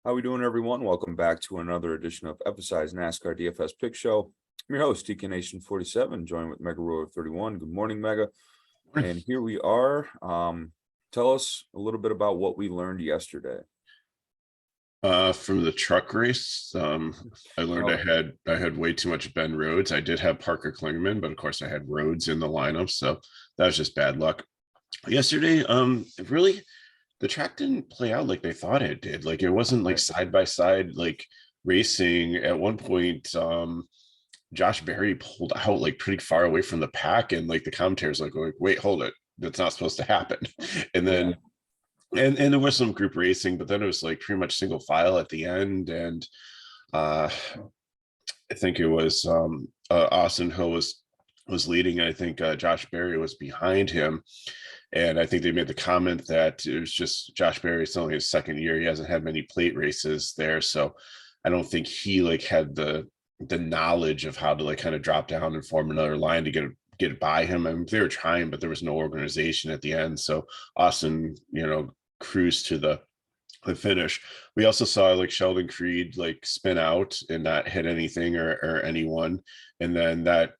How we doing, everyone? Welcome back to another edition of FSI's NASCAR DFS Pick Show. I'm your host, TK Nation 47, joined with Mega Rower 31. Good morning, Mega. And here we are. Tell us a little bit about what we learned yesterday. From the truck race, I learned I had way too much Ben Rhodes. I did have Parker Klingman, but of course I had Rhodes in the lineup, so that was just bad luck. Yesterday, really, the track didn't play out like they thought it did. Like it wasn't like side by side like racing. At one point, Josh Berry pulled out like pretty far away from the pack, and like the commentators like, wait, hold it, that's not supposed to happen. And then and there was some group racing, but then it was like pretty much single file at the end. And I think it was Austin Hill was leading. I think Josh Berry was behind him. And I think they made the comment that it was just Josh Berry. It's only his second year. He hasn't had many plate races there. So I don't think he like had the knowledge of how to like kind of drop down and form another line to get by him. I mean, they were trying, but there was no organization at the end. So Austin, cruised to the finish. We also saw like Sheldon Creed like spin out and not hit anything or anyone. And then that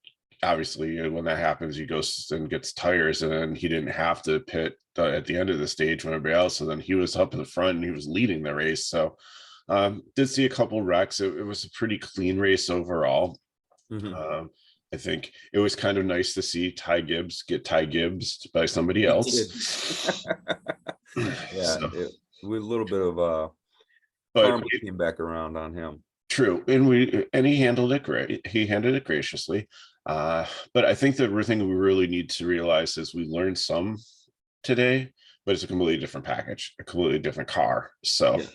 obviously when that happens, he goes and gets tires, and then he didn't have to pit at the end of the stage when everybody else. And then he was up in the front and he was leading the race. So did see a couple wrecks. It was a pretty clean race overall. I think it was kind of nice to see Ty Gibbs get Ty Gibbs by somebody else. Yeah, so, with a little bit of but came back around on him. True, and he handled it great. He handled it graciously. But I think the thing we really need to realize is we learned some today, but it's a completely different package, a completely different car. So. Yeah.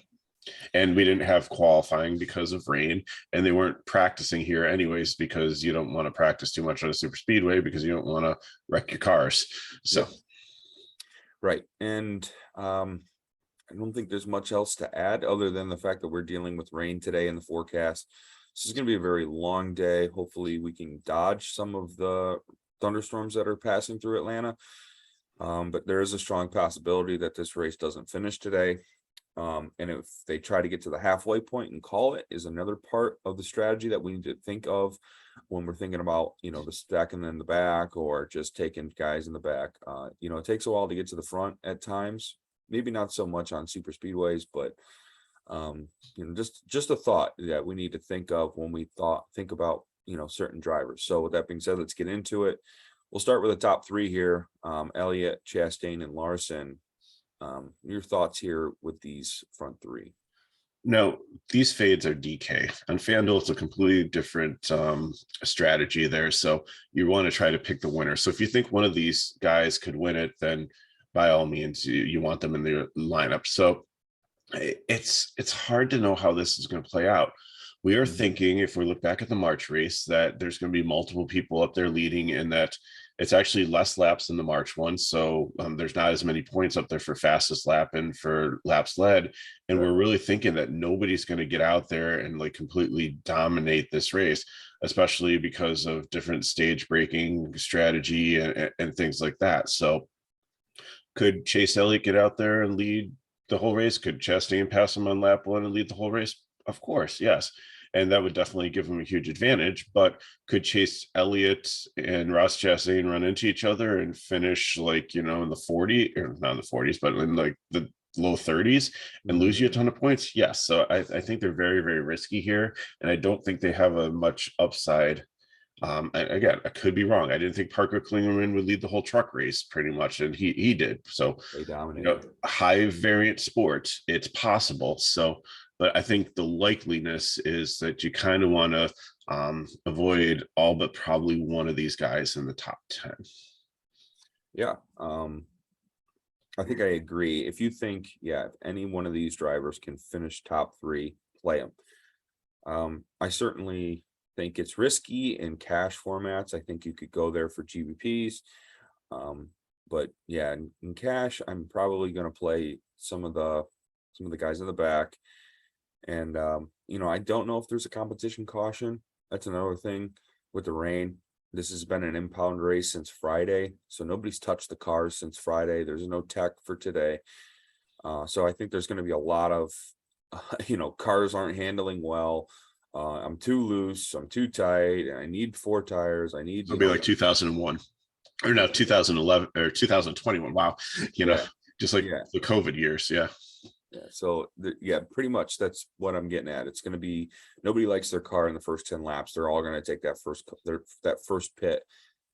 And we didn't have qualifying because of rain, and they weren't practicing here anyways, because you don't want to practice too much on a super speedway because you don't want to wreck your cars. So. Yeah. Right. And I don't think there's much else to add other than the fact that we're dealing with rain today in the forecast. This is going to be a very long day. Hopefully we can dodge some of the thunderstorms that are passing through Atlanta. But there is a strong possibility that this race doesn't finish today. And if they try to get to the halfway point and call it, is another part of the strategy that we need to think of when we're thinking about, the stacking in the back or just taking guys in the back. It takes a while to get to the front at times, maybe not so much on super speedways, but just a thought that we need to think of when we think about, certain drivers. So with that being said, let's get into it. We'll start with the top three here. Elliott, Chastain, and Larson. Your thoughts here with these front three? No, these fades are DK. On FanDuel, it's a completely different strategy there. So you want to try to pick the winner. So if you think one of these guys could win it, then by all means, you want them in the lineup. So it's hard to know how this is going to play out. We are thinking, if we look back at the March race, that there's going to be multiple people up there leading, and that it's actually less laps than the March one. So there's not as many points up there for fastest lap and for laps led. And we're really thinking that nobody's going to get out there and like completely dominate this race, especially because of different stage breaking strategy and things like that. So could Chase Elliott get out there and lead the whole race? Could Chastain pass him on lap one and lead the whole race? Of course, yes. And that would definitely give him a huge advantage. But could Chase Elliott and Ross Chastain run into each other and finish like, in the 40s, or not in the 40s, but in like the low 30s and lose you a ton of points? Yes. So I think they're very, very risky here. And I don't think they have a much upside. Again, I could be wrong. I didn't think Parker Klingman would lead the whole truck race pretty much, and he did. So they dominated. High variant sport, it's possible. So, but I think the likeliness is that you kind of want to avoid all but probably one of these guys in the top 10. Yeah, I think I agree. If you think, if any one of these drivers can finish top three, play them. I certainly think it's risky in cash formats. I think you could go there for GBPs. But yeah, in cash, I'm probably going to play some of the guys in the back. And I don't know if there's a competition caution. That's another thing with the rain. This has been an impound race since Friday, so nobody's touched the cars since Friday. There's no tech for today. So I think there's going to be a lot of you know, cars aren't handling well. I'm too loose, I'm too tight, and I need 4 tires. I need, It'll you be know, like 2001 or no, 2011 or 2021. Wow. You know, yeah, just like yeah, the COVID years. Yeah. yeah. So yeah, pretty much that's what I'm getting at. It's going to be, nobody likes their car in the first 10 laps. They're all going to take that first pit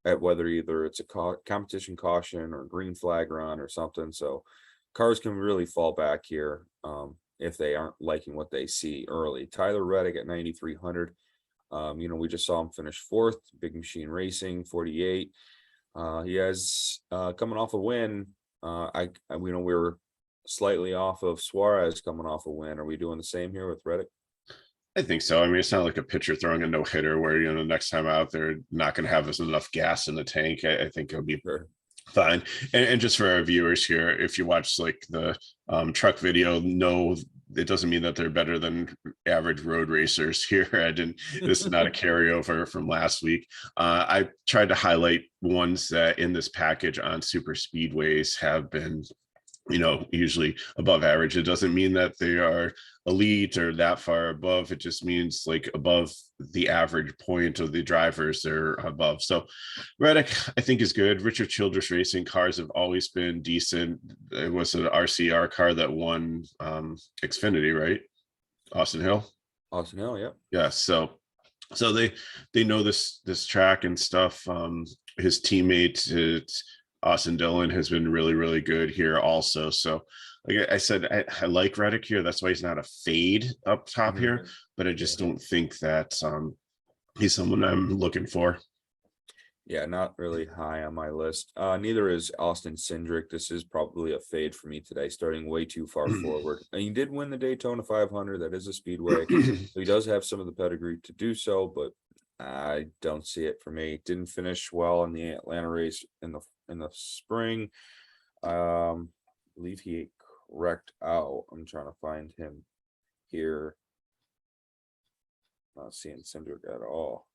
at whether either it's a competition caution or green flag run or something. So cars can really fall back here if they aren't liking what they see early. Tyler Reddick at 9,300. You know, we just saw him finish fourth. Big Machine Racing 48. He has coming off a win. You know, we were slightly off of Suarez coming off a win. Are we doing the same here with Reddick? I think so. I mean, it's not like a pitcher throwing a no hitter where, you know, next time out, they're not going to have enough gas in the tank. I think it'll be Sure. fine. And just for our viewers here, if you watch like the truck video, no, it doesn't mean that they're better than average road racers here. This is not a carryover from last week. I tried to highlight ones that in this package on super speedways have been, you know, usually above average. It doesn't mean that they are elite or that far above. It just means like above the average point of the drivers they're above. So Reddick, I think, is good. Richard Childress Racing cars have always been decent. It was an RCR car that won Xfinity, right? Austin Hill. Austin Hill, yeah. Yeah. So they know this track and stuff. His teammate, it's Austin Dillon, has been really, really good here also. So like I said, I like Reddick here. That's why he's not a fade up top here, but I just don't think that he's someone I'm looking for. Yeah, not really high on my list. Neither is Austin Cindric. This is probably a fade for me today, starting way too far forward. And he did win the Daytona 500. That is a speedway. So he does have some of the pedigree to do so, but I don't see it for me. Didn't finish well in the Atlanta race in the spring. I believe he wrecked out. I'm trying to find him here. Not seeing Cindric at all.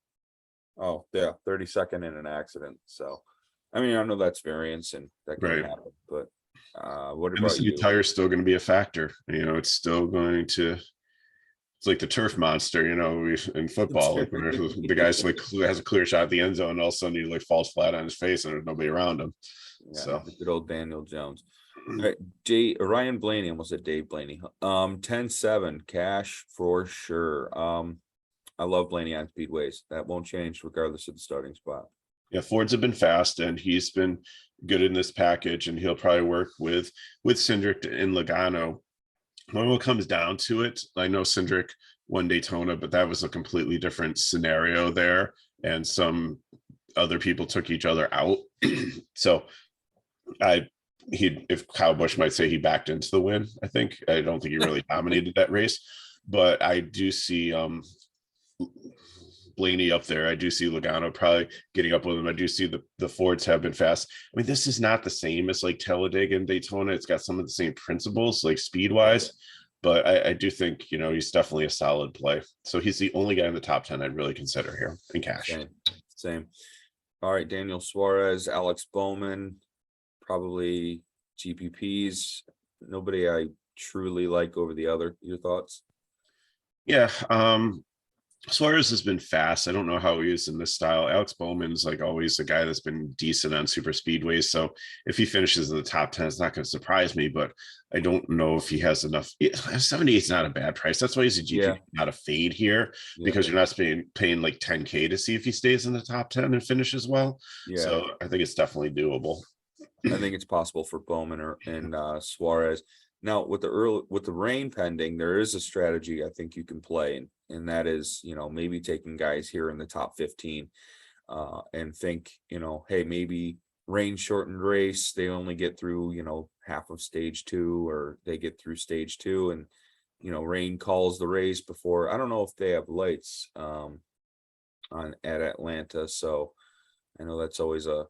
Oh, yeah, 32nd in an accident. So, I mean, I know that's variance and that can Right. happen, but what And the about city you? tire is still going to be a factor. You know, it's still going to. It's like the turf monster, you know, in football, like where the guy's like has a clear shot at the end zone, and all of a sudden he like falls flat on his face, and there's nobody around him. Yeah, So the good old Daniel Jones. All right, Ryan Blaney, almost said Dave Blaney. 10-7 cash for sure. I love Blaney on speedways. That won't change regardless of the starting spot. yeah, Fords have been fast, and he's been good in this package, and he'll probably work with Cindric and Logano. When it comes down to it, I know Cindric won Daytona, but that was a completely different scenario there, and some other people took each other out. So if Kyle Busch might say he backed into the win, I don't think he really dominated that race, but I do see Blaney up there. I do see Logano probably getting up with him. I do see the Fords have been fast. I mean, this is not the same as like Talladega and Daytona. It's got some of the same principles, like speed wise, but I do think, you know, he's definitely a solid play. So he's the only guy in the top 10 I'd really consider here in cash. Same. All right, Daniel Suarez, Alex Bowman, probably GPPs. Nobody I truly like over the other. Your thoughts? Yeah. Suarez has been fast. I don't know how he is in this style. Alex Bowman's like always a guy that's been decent on super speedways. So if he finishes in the top 10, it's not going to surprise me, but I don't know if he has enough. 78 is not a bad price. That's why he's a GP, not a fade here, because you're not paying like 10K to see if he stays in the top 10 and finishes well. Yeah. So I think it's definitely doable. I think it's possible for Bowman and Suarez. Now with the rain pending, there is a strategy I think you can play, and that is, you know, maybe taking guys here in the top 15 and think, you know, hey, maybe rain shortened race, they only get through, you know, half of stage 2, or they get through stage 2, and, you know, rain calls the race before. I don't know if they have lights at Atlanta, so I know that's always a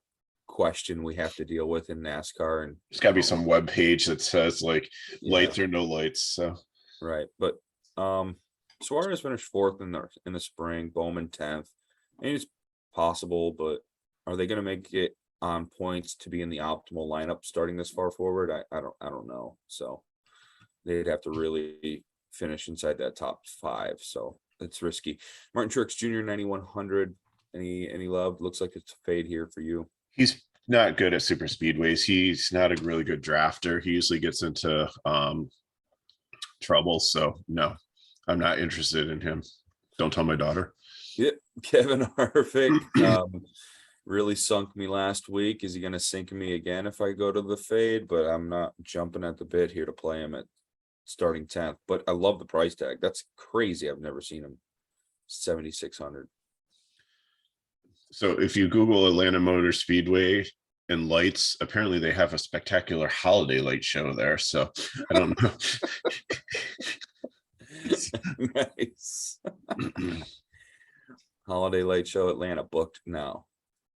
question we have to deal with in NASCAR. And there's got to be some web page that says like lights or no lights. So right, but Suarez finished fourth in the spring, Bowman 10th. I mean, it's possible, but are they going to make it on points to be in the optimal lineup starting this far forward? I don't know. So they'd have to really finish inside that top 5. So it's risky. Martin Truex Jr. 9,100. Any love? Looks like it's a fade here for you. He's not good at super speedways. He's not a really good drafter. He usually gets into trouble. So no, I'm not interested in him. Don't tell my daughter. Yep. Kevin Harvick really sunk me last week. Is he going to sink me again if I go to the fade? But I'm not jumping at the bit here to play him at starting 10th. But I love the price tag. That's crazy. I've never seen him 7,600. So if you Google Atlanta Motor Speedway and lights, apparently they have a spectacular holiday light show there. So I don't know. Nice. Holiday light show Atlanta booked now.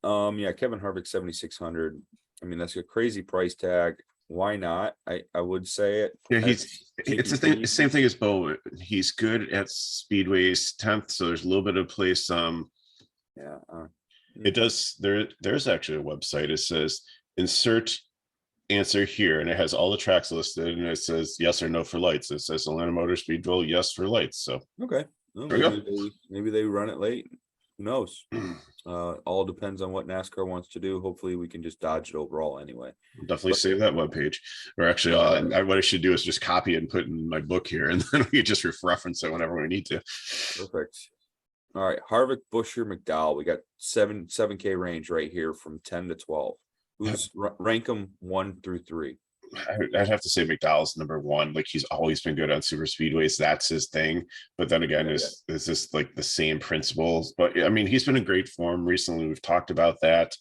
Yeah, Kevin Harvick 7,600. I mean, that's a crazy price tag. Why not? I would say it. Yeah, it's the thing, same thing as Bo. He's good at speedways 10th, so there's a little bit of place. Yeah. It does. There's actually a website. It says insert answer here, and it has all the tracks listed, and it says yes or no for lights. It says Atlanta Motor Speedway, yes for lights. So okay, well, maybe they run it late. Who knows? All depends on what NASCAR wants to do. Hopefully, we can just dodge it overall anyway. Definitely save that webpage. Or actually, what I should do is just copy it and put it in my book here, and then we just reference it whenever we need to. Perfect. All right, Harvick, Busher, McDowell. We got 7K range right here from 10 to 12. Who's rank them 1 through 3? I'd have to say McDowell's number 1. Like, he's always been good on super speedways. That's his thing. But then again, is this like the same principles? But I mean, he's been in great form recently. We've talked about that.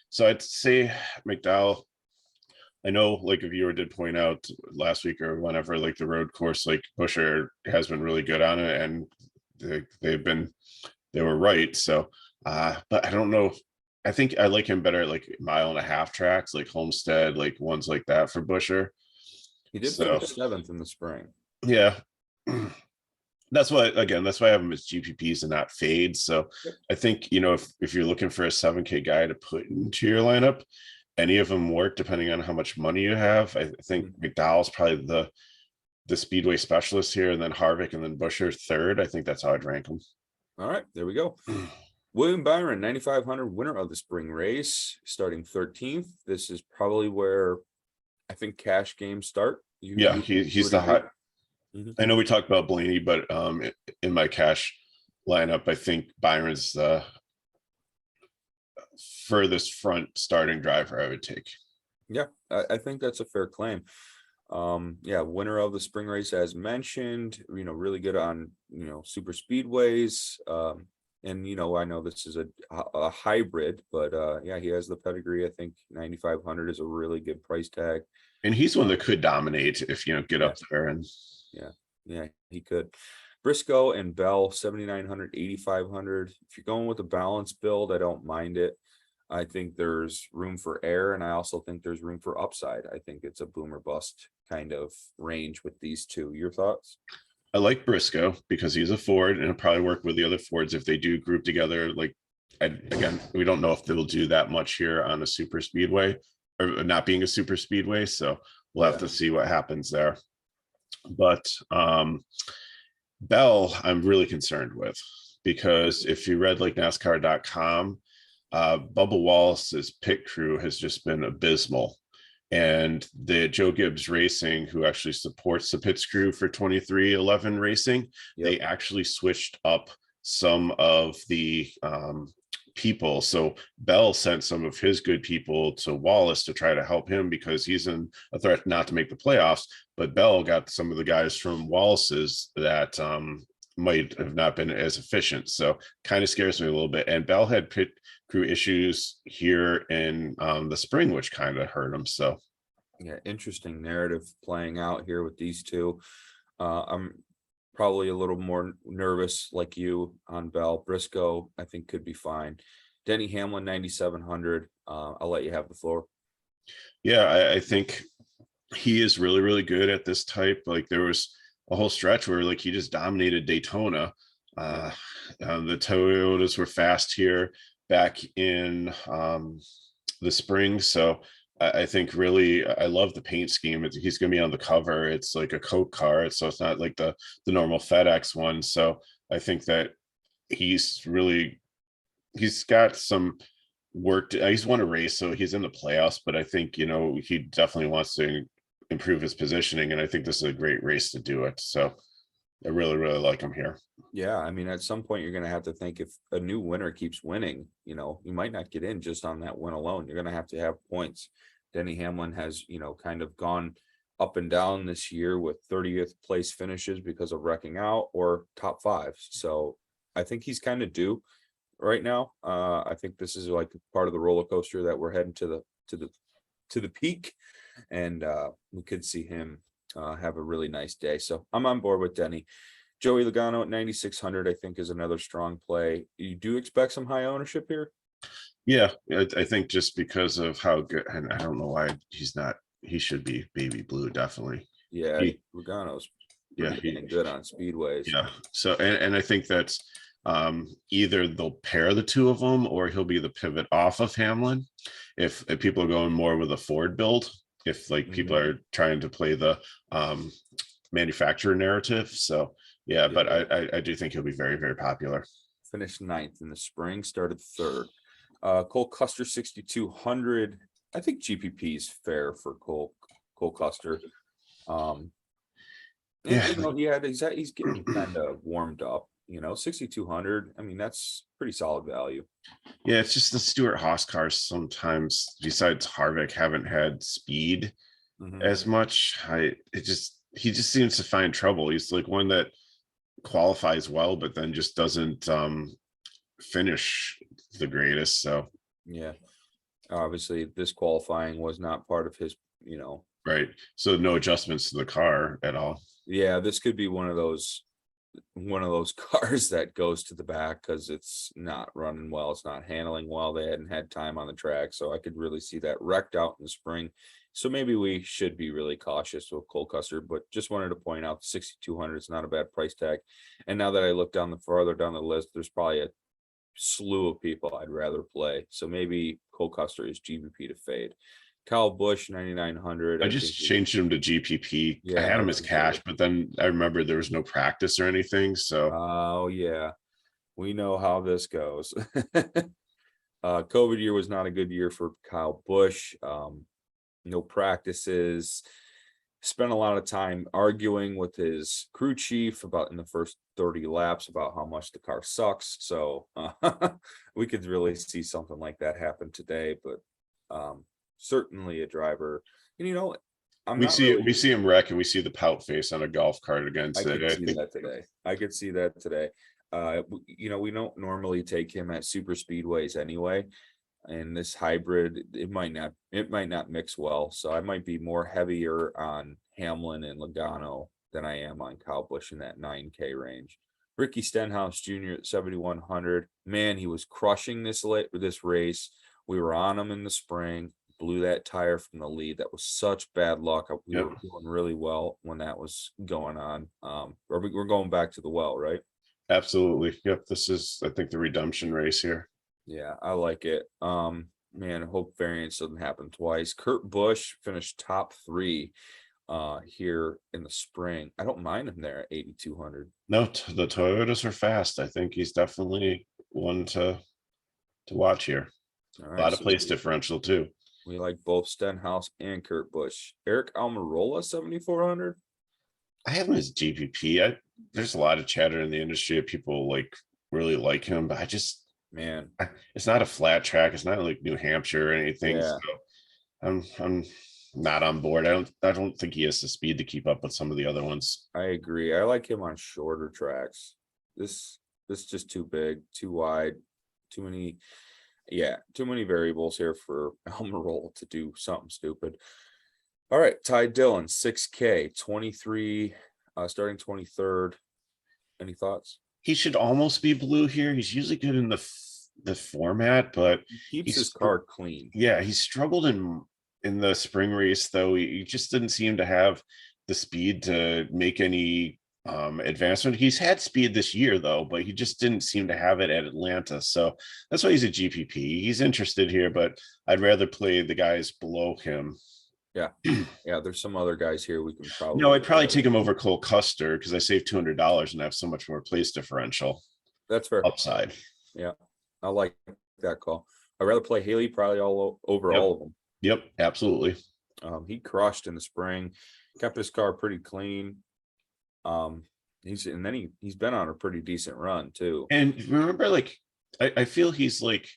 So I'd say McDowell. I know, like, a viewer did point out last week or whenever, like, the road course, like, Busher has been really good on it, and they were right. So but I don't know. I think I like him better at like 1.5-mile tracks, like Homestead, like ones like that for Busher. He did finish 7th in the spring. Yeah. That's why I have him as GPPs and not fades. So I think, if you're looking for a 7K guy to put into your lineup, any of them work depending on how much money you have. I think McDowell's probably the speedway specialist here, and then Harvick, and then Busher third. I think that's how I'd rank them. All right, there we go. William Byron, 9,500, winner of the spring race, starting 13th. This is probably where I think cash games start. He's the hot. I know we talked about Blaney, but in my cash lineup, I think Byron's the furthest front starting driver I would take. Yeah, I think that's a fair claim. Winner of the spring race, as mentioned, really good on, super speedways. And, I know this is a hybrid, but he has the pedigree. I think 9,500 is a really good price tag. And he's one that could dominate if, get up there. And yeah, he could. Briscoe and Bell, 7,900, 8,500. If you're going with a balanced build, I don't mind it. I think there's room for error, and I also think there's room for upside. I think it's a boom or bust kind of range with these two. Your thoughts? I like Briscoe because he's a Ford, and it'll probably work with the other Fords if they do group together. Like, again, we don't know if they'll do that much here on a super speedway, or not being a super speedway. So we'll have to see what happens there. But Bell, I'm really concerned with, because if you read like NASCAR.com, Bubba Wallace's pit crew has just been abysmal. And the Joe Gibbs Racing, who actually supports the pits crew for 2311 Racing, they actually switched up some of the people. So Bell sent some of his good people to Wallace to try to help him, because he's in a threat not to make the playoffs. But Bell got some of the guys from Wallace's that might have not been as efficient. So kind of scares me a little bit. And Bell had pit crew issues here in the spring, which kind of hurt him. So interesting narrative playing out here with these two. I'm probably a little more nervous like you on Bell. Briscoe, I think, could be fine. Denny Hamlin, 9,700. I'll let you have the floor. Yeah, I think he is really, really good at this type. Like, there was a whole stretch where like he just dominated Daytona. The Toyotas were fast here back in the spring. So I think really, I love the paint scheme. He's going to be on the cover. It's like a Coke car, so it's not like the normal FedEx one. So I think that he's really he's got some work. He's won a race, so he's in the playoffs. But I think he definitely wants to improve his positioning, and I think this is a great race to do it. So I really really like him here. Yeah, I mean, at some point you're going to have to think if a new winner keeps winning, you might not get in just on that win alone. You're going to have points. Denny Hamlin has, kind of gone up and down this year with 30th place finishes because of wrecking out or top fives. So I think he's kind of due right now. I think this is like part of the roller coaster that we're heading to the peak, and we could see him have a really nice day. So I'm on board with Denny. Joey Logano at 9,600, I think, is another strong play. You do expect some high ownership here? Yeah, I think just because of how good, and I don't know why he's not. He should be baby blue, definitely. Yeah, He, Logano's yeah, pretty dang good on speedways. yeah. So and I think that's either they'll pair the two of them or he'll be the pivot off of Hamlin. If people are going more with a Ford build, if like people are trying to play the manufacturer narrative. So yeah, but I do think he'll be very, very popular. Finished 9th in the spring, started 3rd. Cole Custer 6,200. I think GPP is fair for Cole Custer. Yeah. He's getting kind of warmed up. 6,200. I mean, that's pretty solid value. Yeah, it's just the Stuart Haas cars sometimes, besides Harvick, haven't had speed as much. He just seems to find trouble. He's like one that qualifies well, but then just doesn't finish the greatest. So yeah, obviously this qualifying was not part of his, right. So no adjustments to the car at all. Yeah, this could be one of those cars that goes to the back because it's not running well, it's not handling well. They hadn't had time on the track, so I could really see that wrecked out in the spring. So maybe we should be really cautious with Cole Custer, but just wanted to point out 6,200 is not a bad price tag. And now that I look farther down the list, there's probably a slew of people I'd rather play. So maybe Cole Custer is GBP to fade. Kyle Busch 9,900. I just changed him to GPP. I had him as cash, but then I remember there was no practice or anything. So oh yeah, we know how this goes. COVID year was not a good year for Kyle Busch. No practices. Spent a lot of time arguing with his crew chief about in the first 30 laps about how much the car sucks. So we could really see something like that happen today, but certainly a driver. And we see him wreck, and we see the pout face on a golf cart against it. I could see that today. We don't normally take him at super speedways anyway. And this hybrid, it might not mix well. So I might be more heavier on Hamlin and Logano than I am on Kyle Busch in that 9K range. Ricky Stenhouse Jr. at 7,100. Man, he was crushing this race. We were on him in the spring, blew that tire from the lead. That was such bad luck. We were doing really well when that was going on. We're going back to the well, right? Absolutely. Yep. This is, I think, the redemption race here. Yeah, I like it. Man, I hope variance doesn't happen twice. Kurt Busch finished top 3 here in the spring. I don't mind him there at 8,200. No, the Toyotas are fast. I think he's definitely one to watch here. Right, a lot of place differential too. We like both Stenhouse and Kurt Busch. Eric Almirola 7,400. I have him as GPP. There's a lot of chatter in the industry of people really like him, but it's not a flat track. It's not like New Hampshire or anything. Yeah. So I'm not on board. I don't think he has the speed to keep up with some of the other ones. I agree. I like him on shorter tracks. This just too big, too wide, too many variables here for Almirola to do something stupid. All right, Ty Dillon, 6K, 23, starting 23rd. Any thoughts? He should almost be blue here. He's usually good in the format, but he keeps his car clean. Yeah, he struggled in the spring race, though. He just didn't seem to have the speed to make any advancement. He's had speed this year though, but he just didn't seem to have it at Atlanta. So that's why he's a GPP. He's interested here, but I'd rather play the guys below him. Yeah. Yeah, there's some other guys here we can probably No, I'd probably play. take him over Cole Custer because I saved $200 and I have so much more place differential That's fair. upside. Yeah, I like that call. I'd rather play Haley probably over Yep. all of them. Yep, absolutely. He crushed in the spring, kept his car pretty clean. He's been on a pretty decent run too. And remember, like, I feel he's like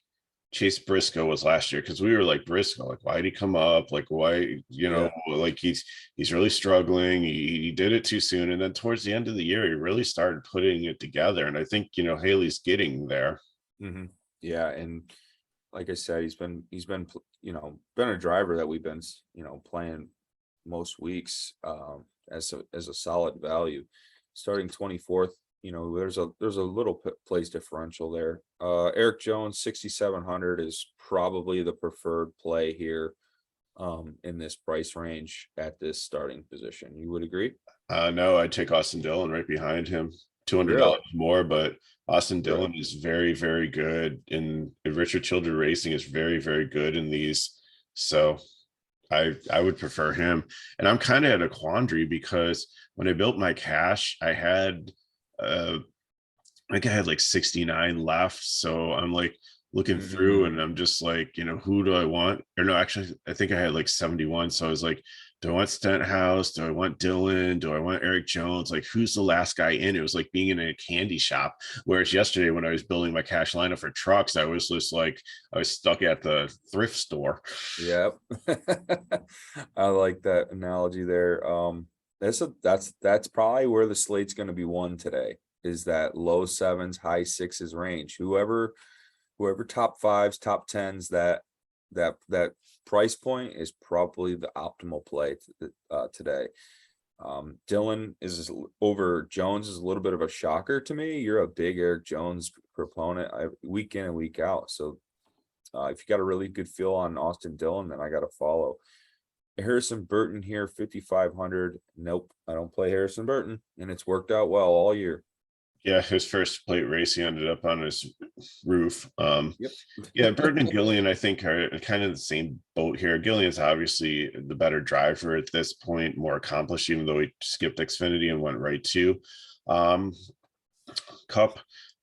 Chase Briscoe was last year, because we were like, Briscoe, like, why did he come up? Like, why, like he's really struggling. He did it too soon. And then towards the end of the year, he really started putting it together. And I think, Haley's getting there. Yeah, and like I said, he's been been a driver that we've been playing most weeks as a solid value. Starting 24th, there's a little place differential there. Eric Jones 6,700 is probably the preferred play here in this price range at this starting position. You would agree? No, I'd take Austin Dillon right behind him. $200 Really? more, but Austin Really? Dillon is very, very good. And Richard Children Racing is very, very good in these. So I would prefer him. And I'm kind of at a quandary because when I built my cash, I had I think I had like 69 left. So I'm like looking through and I'm just like, who do I want? Or no, actually, I think I had like 71. So I was like, do I want Stenhouse? Do I want Dylan? Do I want Eric Jones? Like, who's the last guy in? It was like being in a candy shop. Whereas yesterday, when I was building my cash lineup for trucks, I was just like, I was stuck at the thrift store. Yep. I like that analogy there. That's probably where the slate's going to be won today, is that low sevens, high sixes range. Whoever top fives, top tens, that price point is probably the optimal play today. Dylan is over Jones is a little bit of a shocker to me. You're a big Eric Jones proponent week in and week out. So if you got a really good feel on Austin Dillon, then I got to follow. Harrison Burton here, 5,500. Nope, I don't play Harrison Burton, and it's worked out well all year. Yeah, his first plate race, he ended up on his roof. Yep. Yeah, Burton and Gillian, I think, are kind of the same boat here. Gillian's obviously the better driver at this point, more accomplished, even though he skipped Xfinity and went right to Cup.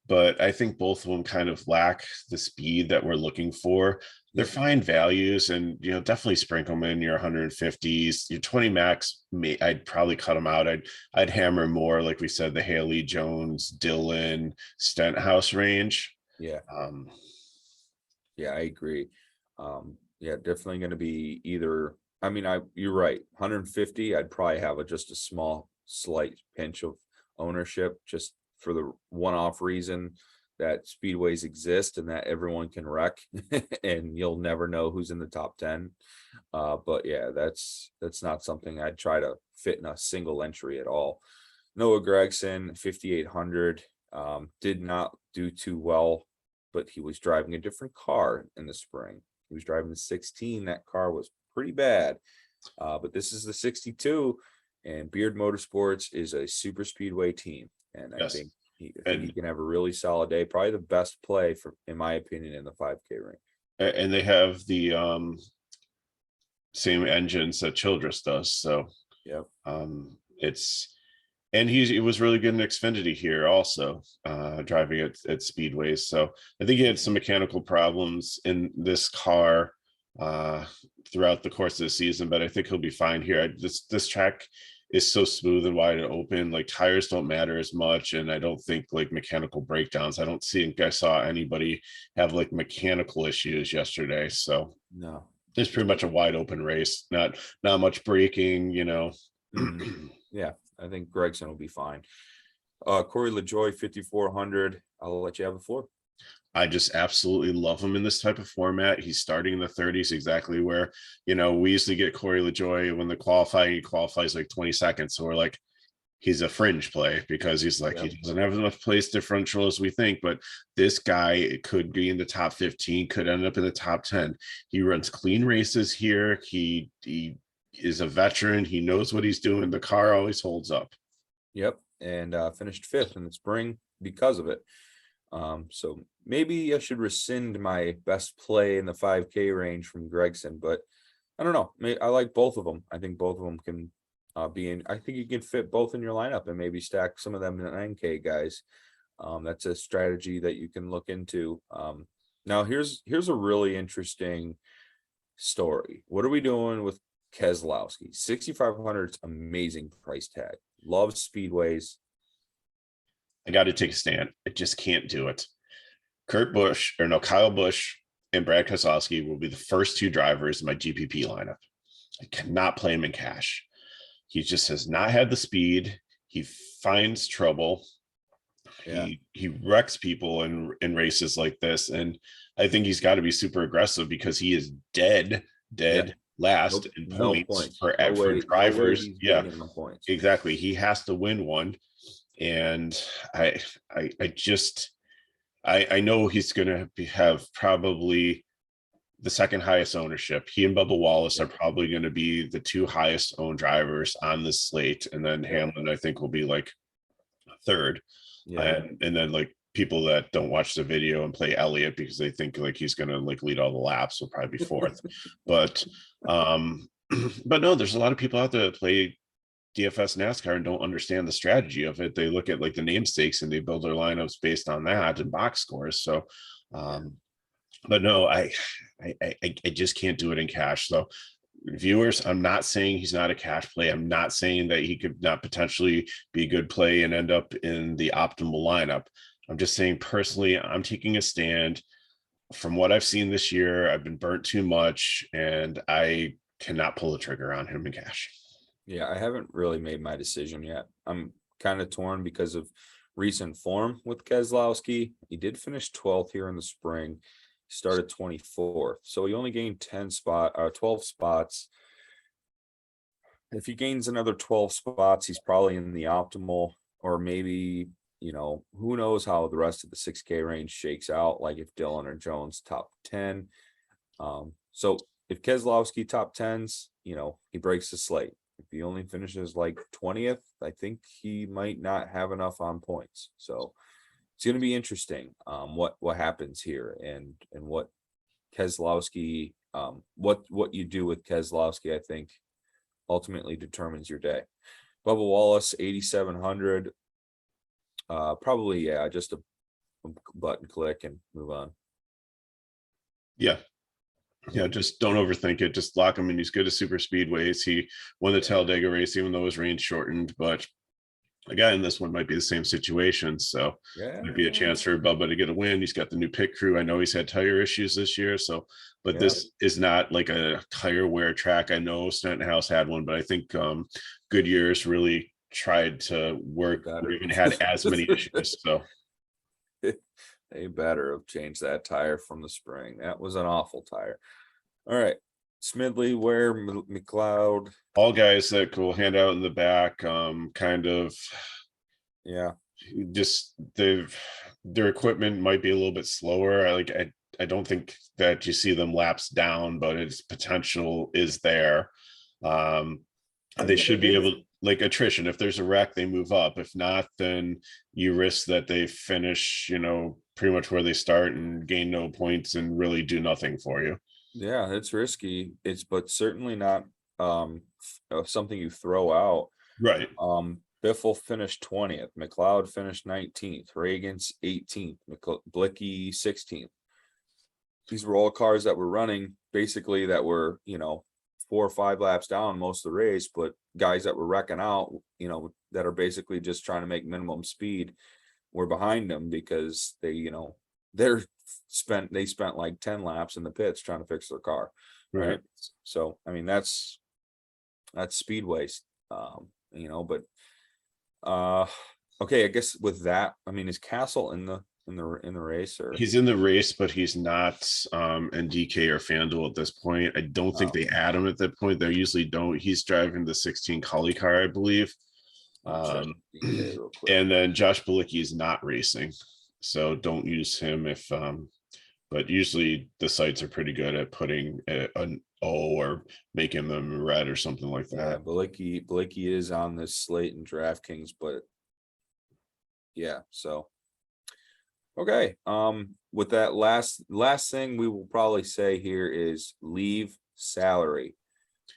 But I think both of them kind of lack the speed that we're looking for. They're fine values, and definitely sprinkle them in your 150s, your 20 max. I'd probably cut them out. I'd hammer more, like we said, the Haley, Jones, Dillon, Stenhouse range. Yeah. Yeah, I agree. Yeah, definitely going to be either. I mean, you're right. 150. I'd probably have just a slight pinch of ownership, just for the one-off reason that speedways exist and that everyone can wreck and you'll never know who's in the top 10. But yeah, that's not something I'd try to fit in a single entry at all. Noah Gragson, 5,800, did not do too well, but he was driving a different car in the spring. He was driving the 16. That car was pretty bad. But this is the 62, and Beard Motorsports is a super speedway team. And I think he can have a really solid day. Probably the best play in my opinion, in the 5K ring. And they have the same engines that Childress does. So yeah, he was really good in Xfinity here also, driving at speedways. So I think he had some mechanical problems in this car throughout the course of the season, but I think he'll be fine here. This track is so smooth and wide open, like tires don't matter as much. And I don't think like mechanical breakdowns. I saw anybody have like mechanical issues yesterday. So no, it's pretty much a wide open race, not much braking, Yeah, I think Gregson will be fine. Corey LaJoy, 5,400. I'll let you have the floor. I just absolutely love him in this type of format. He's starting in the 30s, exactly where, we usually get Corey LaJoy when he qualifies like 20 seconds. So we're like, he's a fringe play because he's like, he doesn't have enough place differential as we think, but this guy could be in the top 15, could end up in the top 10. He runs clean races here. He is a veteran. He knows what he's doing. The car always holds up. Yep. and finished 5th in the spring because of it. So maybe I should rescind my best play in the 5K range from Gregson, but I don't know. I like both of them. I think both of them can be in. I think you can fit both in your lineup and maybe stack some of them 9K guys. That's a strategy that you can look into. Now here's a really interesting story. What are we doing with Keselowski? 6,500 is amazing price tag. Love speedways. I got to take a stand. I just can't do it. Kyle Busch and Brad Keselowski will be the first 2 drivers in my GPP lineup. I cannot play him in cash. He just has not had the speed. He finds trouble. Yeah. He wrecks people in races like this. And I think he's got to be super aggressive because he is dead last in points for drivers. Yeah, exactly. He has to win one. And I know he's going to have probably the second highest ownership. He and Bubba Wallace are probably going to be the 2 highest owned drivers on this slate. And then Hamlin, I think, will be like 3rd. Yeah. And then like people that don't watch the video and play Elliott because they think like he's going to like lead all the laps will probably be 4th. But no, there's a lot of people out there that play DFS NASCAR and don't understand the strategy of it. They look at like the namesakes and they build their lineups based on that and box scores. So, but no, I just can't do it in cash. So viewers, I'm not saying he's not a cash play. I'm not saying that he could not potentially be a good play and end up in the optimal lineup. I'm just saying personally, I'm taking a stand. From what I've seen this year, I've been burnt too much and I cannot pull the trigger on him in cash. Yeah, I haven't really made my decision yet. I'm kind of torn because of recent form with Keselowski. He did finish 12th here in the spring, started 24th. So he only gained 12 spots. If he gains another 12 spots, he's probably in the optimal, or maybe, who knows how the rest of the 6K range shakes out, like if Dillon or Jones top 10. So if Keselowski top 10s, he breaks the slate. If he only finishes like 20th, I think he might not have enough on points. So it's going to be interesting what happens here and what Keselowski, what you do with Keselowski, I think ultimately determines your day. Bubba Wallace, 8,700. Probably, just a button click and move on. Yeah, just don't overthink it. Just lock him in. He's good at super speedways. He won the Talladega race, even though his range shortened. But again, this one might be the same situation. So might be a chance for Bubba to get a win. He's got the new pit crew. I know he's had tire issues this year. So, but this is not like a tire wear track. I know Stenhouse had one, but I think Goodyear's really tried to work or even had as many issues. So they better have changed that tire from the spring. That was an awful tire. All right. Smidley, Ware, McLeod. All guys that will hand out in the back, kind of. Yeah. Just their equipment might be a little bit slower. I don't think that you see them laps down, but its potential is there. They should be able, like attrition. If there's a wreck, they move up. If not, then you risk that they finish, pretty much where they start and gain no points and really do nothing for you. Yeah, it's risky. But certainly not something you throw out. Right. Biffle finished 20th. McLeod finished 19th. Reagan's 18th. Blicky 16th. These were all cars that were running basically that were, 4 or 5 laps down most of the race, but guys that were wrecking out, that are basically just trying to make minimum speed were behind them because they, they spent like 10 laps in the pits trying to fix their car. Right. So, I mean, that's speedways, but okay, I guess with that, I mean, is Castle in the race, or he's in the race, but he's not in DK or FanDuel at this point. I don't think they add him at that point. They usually don't. He's driving the 16 Cully car, I believe. And then Josh Bilicki is not racing, so don't use him if but usually the sites are pretty good at putting an O or making them red or something like that. Bilicki is on this slate in DraftKings, but Yeah, so. Okay, with that last thing we will probably say here is leave salary.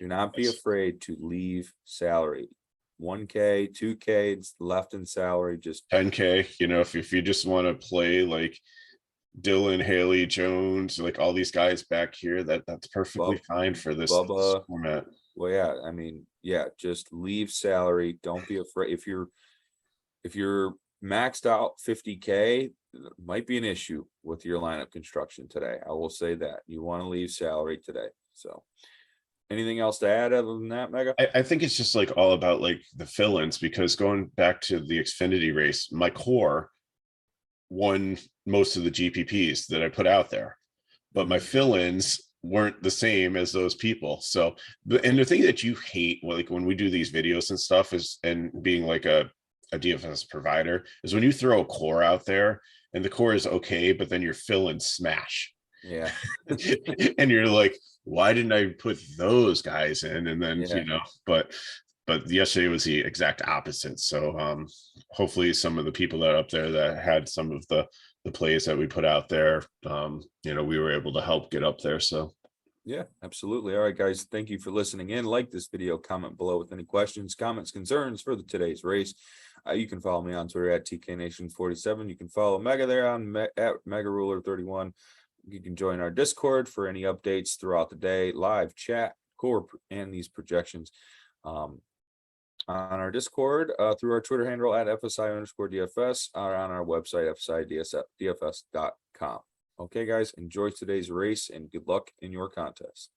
Do not be Yes. afraid to leave salary. 1K, 2K, it's left in salary, just 10K, you know, if you just want to play like Dylan, Haley, Jones, like all these guys back here, that's perfectly Bub- fine for this Bubba. format. Well, yeah, I mean, yeah, just leave salary. Don't be afraid. If you're maxed out 50K, might be an issue with your lineup construction today. I will say that you want to leave salary today. So anything else to add other than that, Mega? I think it's just like all about like the fill-ins, because going back to the Xfinity race, my core won most of the GPPs that I put out there, but my Mhm. fill-ins weren't the same as those people. So, and the thing that you hate, like when we do these videos and stuff, is, and being like a DFS provider, is when you throw a core out there and the core is okay, but then your fill-ins smash. Yeah, And you're like, why didn't I put those guys in? And then, yeah, but yesterday was the exact opposite. So hopefully some of the people that are up there that had some of the plays that we put out there, we were able to help get up there. So yeah, absolutely. All right, guys, thank you for listening in. Like this video, comment below with any questions, comments, concerns for today's race. You can follow me on Twitter at TKNation47. You can follow Mega there on at MegaRuler31. You can join our Discord for any updates throughout the day, live chat, core, and these projections on our Discord, through our Twitter handle at FSI_DFS, or on our website, FSIDFS.com. Okay, guys, enjoy today's race and good luck in your contest.